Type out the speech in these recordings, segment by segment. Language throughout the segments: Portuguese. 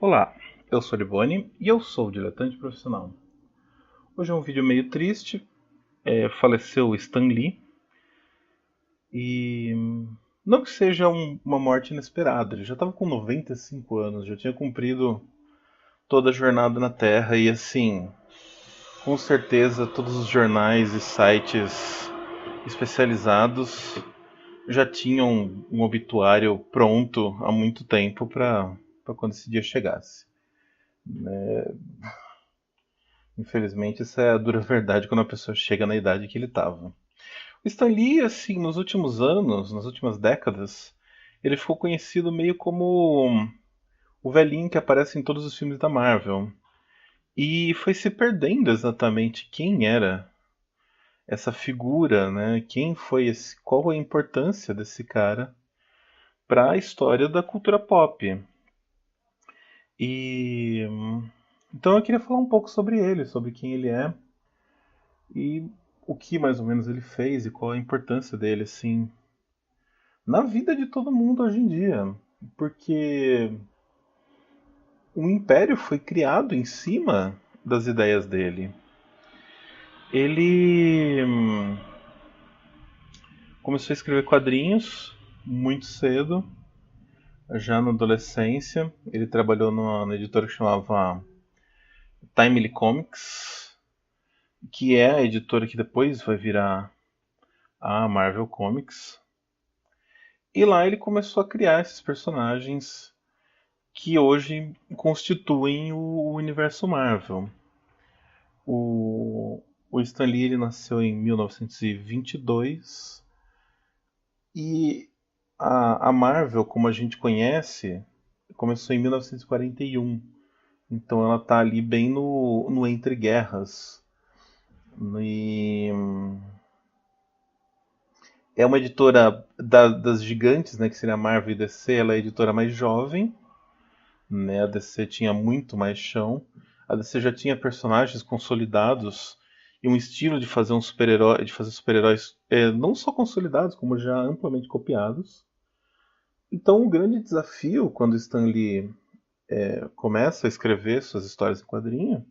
Olá, eu sou Liboni e eu sou diletante profissional. Hoje é um vídeo meio triste. Faleceu o Stan Lee e não que seja uma morte inesperada. Ele já estava com 95 anos, já tinha cumprido toda a jornada na Terra e assim, com certeza todos os jornais e sites especializados já tinham um obituário pronto há muito tempo para quando esse dia chegasse. Infelizmente, essa é a dura verdade quando a pessoa chega na idade que ele estava. O Stan Lee, assim, nos últimos anos, nas últimas décadas, ele ficou conhecido meio como o velhinho que aparece em todos os filmes da Marvel. E foi se perdendo exatamente quem era essa figura, né? Quem foi esse, qual a importância desse cara para a história da cultura pop. E então eu queria falar um pouco sobre ele, sobre quem ele é e o que mais ou menos ele fez e qual a importância dele, assim, na vida de todo mundo hoje em dia. Porque o Império foi criado em cima das ideias dele. Ele começou a escrever quadrinhos muito cedo, já na adolescência. Ele trabalhou numa editora que chamava Timely Comics, que é a editora que depois vai virar a Marvel Comics. E lá ele começou a criar esses personagens que hoje constituem o universo Marvel. O Stan Lee ele nasceu em 1922 e a Marvel, como a gente conhece, começou em 1941. Então ela está ali bem no entre guerras. E é uma editora das gigantes, né, que seria a Marvel e DC, ela é a editora mais jovem, né? A DC tinha muito mais chão. A DC já tinha personagens consolidados e um estilo de fazer um super-herói, de fazer super-heróis não só consolidados, como já amplamente copiados. Então, o grande desafio quando Stan Lee começa a escrever suas histórias em quadrinho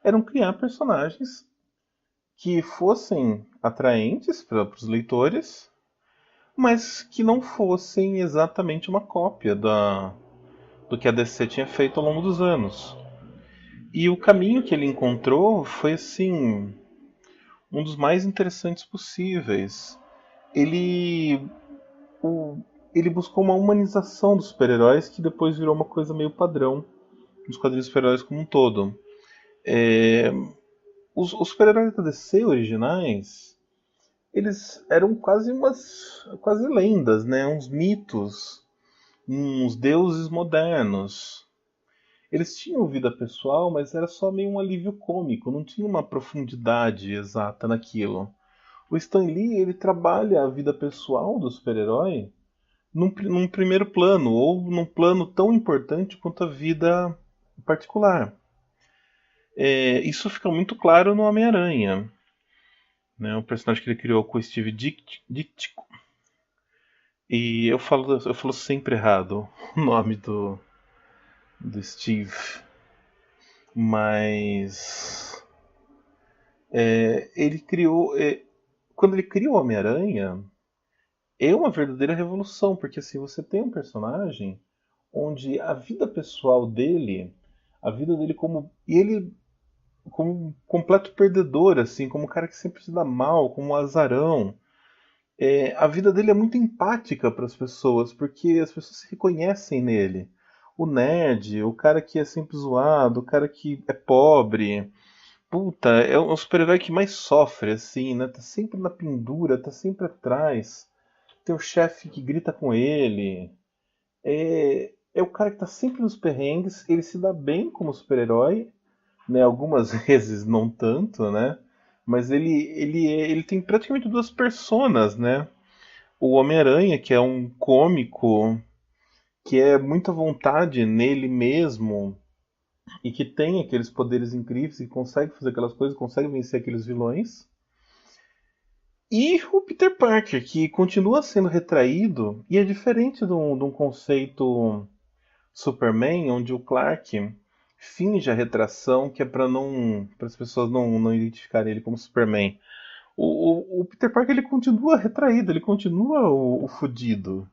eram criar personagens que fossem atraentes para os leitores, mas que não fossem exatamente uma cópia do que a DC tinha feito ao longo dos anos. E o caminho que ele encontrou foi assim um dos mais interessantes possíveis. Ele o- ele buscou uma humanização dos super-heróis que depois virou uma coisa meio padrão nos quadrinhos de super-heróis como um todo. É, os super-heróis da DC originais, eles eram quase lendas, né? Uns mitos, uns deuses modernos. Eles tinham vida pessoal, mas era só meio um alívio cômico, não tinha uma profundidade exata naquilo. O Stan Lee, ele trabalha a vida pessoal do super-herói num primeiro plano, ou num plano tão importante quanto a vida particular. Isso fica muito claro no Homem-Aranha, né, o personagem que ele criou com o Steve Ditko. E eu falo sempre errado o nome do Steve, mas ele criou. Quando ele cria o Homem-Aranha, é uma verdadeira revolução, porque assim, você tem um personagem onde a vida pessoal dele, a vida dele como. E ele como um completo perdedor, assim, como um cara que sempre se dá mal, como um azarão. A vida dele é muito empática para as pessoas, porque as pessoas se reconhecem nele. O nerd, o cara que é sempre zoado, o cara que é pobre. Puta, é um super-herói que mais sofre, assim, né? Tá sempre na pendura, tá sempre atrás. Tem o chefe que grita com ele. É o cara que tá sempre nos perrengues, ele se dá bem como super-herói, né? Algumas vezes não tanto, né? Mas ele tem praticamente duas personas, né? O Homem-Aranha, que é um cômico, que é muita vontade nele mesmo e que tem aqueles poderes incríveis e consegue fazer aquelas coisas, consegue vencer aqueles vilões. E o Peter Parker, que continua sendo retraído e é diferente de um conceito Superman, onde o Clark finge a retração, que é para as pessoas não identificarem ele como Superman. O Peter Parker ele continua retraído, ele continua o fudido.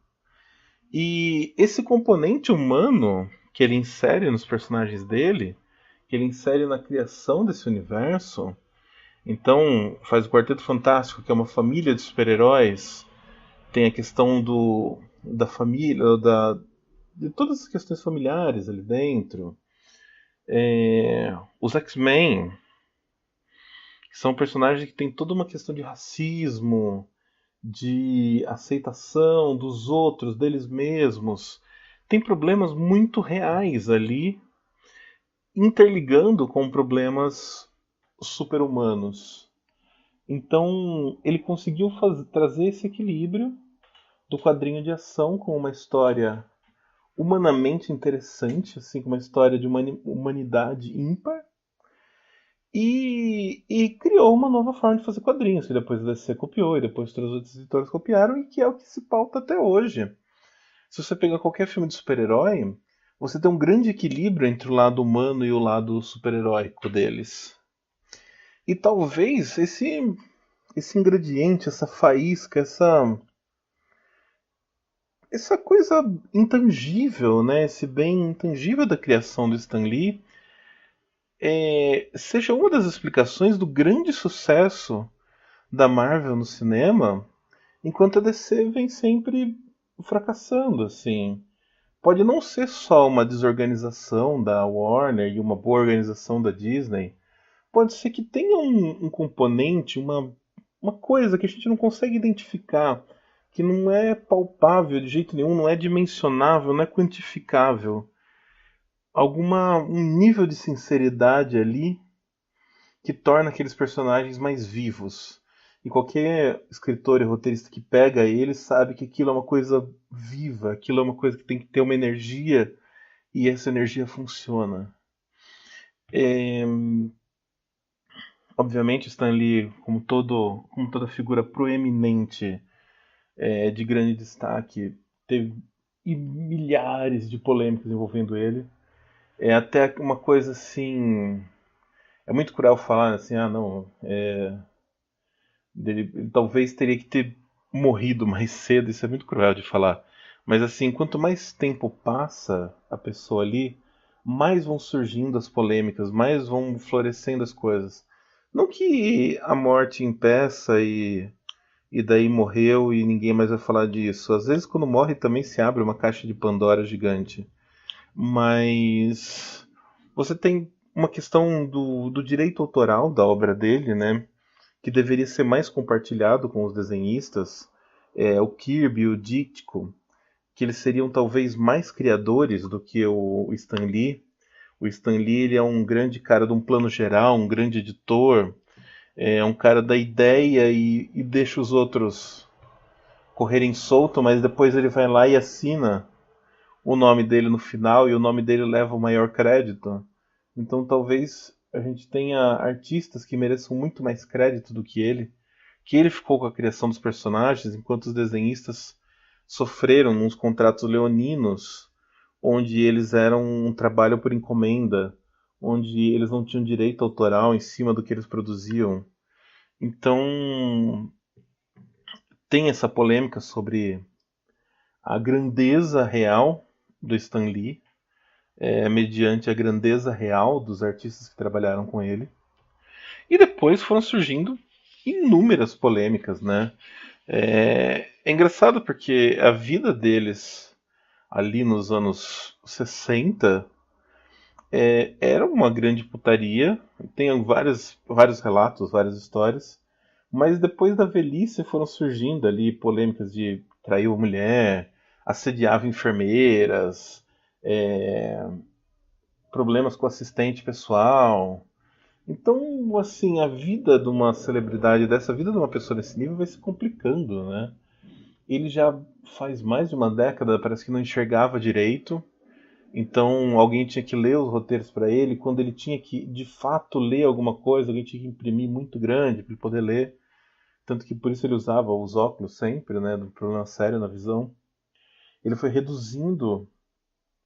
E esse componente humano que ele insere nos personagens dele, que ele insere na criação desse universo, então faz o Quarteto Fantástico, que é uma família de super-heróis, tem a questão da família, de todas as questões familiares ali dentro. Os X-Men, que são personagens que têm toda uma questão de racismo, de aceitação dos outros, deles mesmos. Tem problemas muito reais ali, interligando com problemas super-humanos. Então, ele conseguiu trazer esse equilíbrio do quadrinho de ação com uma história humanamente interessante, assim, com uma história de humanidade ímpar, e criou uma nova forma de fazer quadrinhos, que depois a DC copiou, e depois todos os outros editores copiaram, e que é o que se pauta até hoje. Se você pegar qualquer filme de super-herói, você tem um grande equilíbrio entre o lado humano e o lado super-heróico deles. E talvez esse ingrediente, essa faísca, essa coisa intangível, né? Esse bem intangível da criação do Stan Lee, seja uma das explicações do grande sucesso da Marvel no cinema, enquanto a DC vem sempre fracassando, assim. Pode não ser só uma desorganização da Warner e uma boa organização da Disney. Pode ser que tenha um componente, uma coisa que a gente não consegue identificar, que não é palpável de jeito nenhum, não é dimensionável, não é quantificável. Um nível de sinceridade ali que torna aqueles personagens mais vivos. E qualquer escritor e roteirista que pega ele sabe que aquilo é uma coisa viva, aquilo é uma coisa que tem que ter uma energia e essa energia funciona. É, obviamente, Stan Lee, como toda figura proeminente, de grande destaque, teve milhares de polêmicas envolvendo ele. É até uma coisa assim. É muito cruel falar assim, ah, não. Ele talvez teria que ter morrido mais cedo, isso é muito cruel de falar. Mas assim, quanto mais tempo passa a pessoa ali, mais vão surgindo as polêmicas, mais vão florescendo as coisas. Não que a morte impeça e daí morreu e ninguém mais vai falar disso. Às vezes, quando morre, também se abre uma caixa de Pandora gigante. Mas você tem uma questão do direito autoral da obra dele, né? Que deveria ser mais compartilhado com os desenhistas. O Kirby e o Ditko, que eles seriam talvez mais criadores do que o Stan Lee. O Stan Lee ele é um grande cara de um plano geral, um grande editor, é um cara da ideia e deixa os outros correrem solto, mas depois ele vai lá e assina o nome dele no final e o nome dele leva o maior crédito. Então talvez a gente tenha artistas que mereçam muito mais crédito do que ele ficou com a criação dos personagens, enquanto os desenhistas sofreram uns contratos leoninos, onde eles eram um trabalho por encomenda, onde eles não tinham direito autoral em cima do que eles produziam. Então tem essa polêmica sobre a grandeza real do Stan Lee, mediante a grandeza real dos artistas que trabalharam com ele. E depois foram surgindo inúmeras polêmicas, né? É engraçado porque a vida deles ali nos anos 60 era uma grande putaria. Tem vários relatos, várias histórias. Mas depois da velhice foram surgindo ali polêmicas de trair uma mulher, assediava enfermeiras, é, problemas com assistente pessoal. Então, assim, a vida de uma celebridade dessa, a vida de uma pessoa desse nível vai se complicando, né? Ele já faz mais de uma década, parece que não enxergava direito. Então, alguém tinha que ler os roteiros para ele. Quando ele tinha que, de fato, ler alguma coisa, alguém tinha que imprimir muito grande para ele poder ler. Tanto que por isso ele usava os óculos sempre, né? Do problema sério na visão. Ele foi reduzindo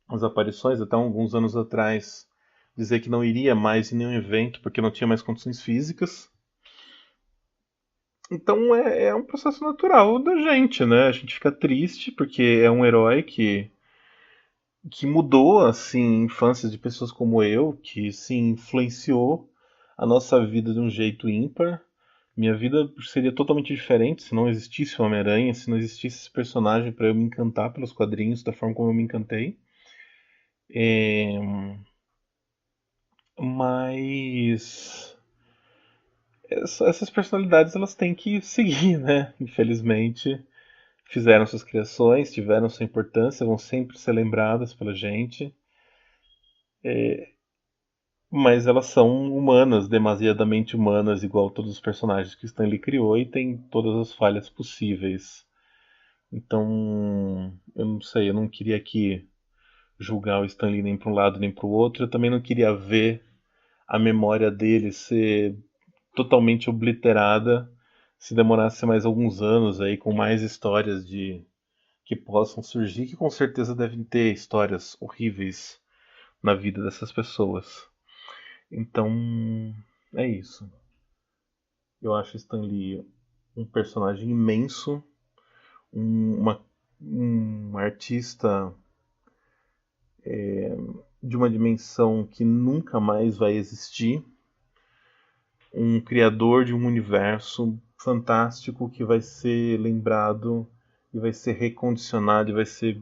as aparições, até alguns anos atrás, dizer que não iria mais em nenhum evento porque não tinha mais condições físicas. Então é um processo natural da gente, né? A gente fica triste porque é um herói que mudou assim infâncias de pessoas como eu, que sim influenciou a nossa vida de um jeito ímpar. Minha vida seria totalmente diferente se não existisse o Homem-Aranha, se não existisse esse personagem para eu me encantar pelos quadrinhos da forma como eu me encantei. É, mas essas personalidades elas têm que seguir, né? Infelizmente, fizeram suas criações, tiveram sua importância, vão sempre ser lembradas pela gente. Mas elas são humanas, demasiadamente humanas, igual todos os personagens que Stan Lee criou, e tem todas as falhas possíveis. Então, eu não sei, eu não queria aqui julgar o Stan Lee nem para um lado nem para o outro. Eu também não queria ver a memória dele ser totalmente obliterada se demorasse mais alguns anos aí com mais histórias de que possam surgir, que com certeza devem ter histórias horríveis na vida dessas pessoas. Então, é isso. Eu acho Stan Lee um personagem imenso, um artista de uma dimensão que nunca mais vai existir, um criador de um universo fantástico que vai ser lembrado e vai ser recondicionado e vai ser.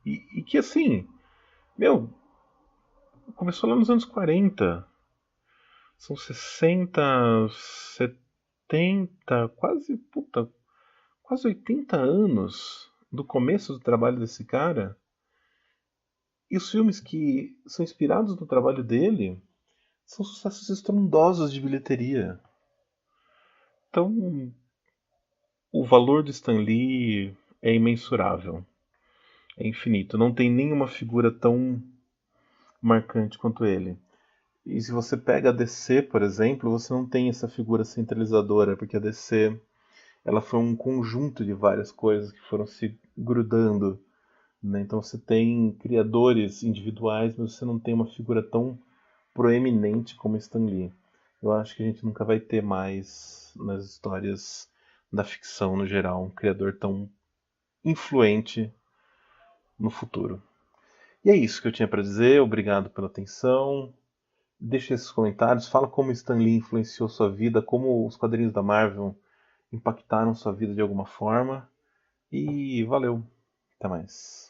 E que assim, meu, começou lá nos anos 40. São 60, 70, quase, puta, quase 80 anos do começo do trabalho desse cara. E os filmes que são inspirados no trabalho dele são sucessos estrondosos de bilheteria. Então, o valor do Stan Lee é imensurável, é infinito. Não tem nenhuma figura tão marcante quanto ele. E se você pega a DC, por exemplo, você não tem essa figura centralizadora, porque a DC ela foi um conjunto de várias coisas que foram se grudando, né? Então você tem criadores individuais, mas você não tem uma figura tão proeminente como Stan Lee. Eu acho que a gente nunca vai ter mais nas histórias da ficção no geral um criador tão influente no futuro. E é isso que eu tinha para dizer. Obrigado pela atenção. Deixe esses comentários. Fala como Stan Lee influenciou sua vida, como os quadrinhos da Marvel impactaram sua vida de alguma forma. E valeu. Até mais.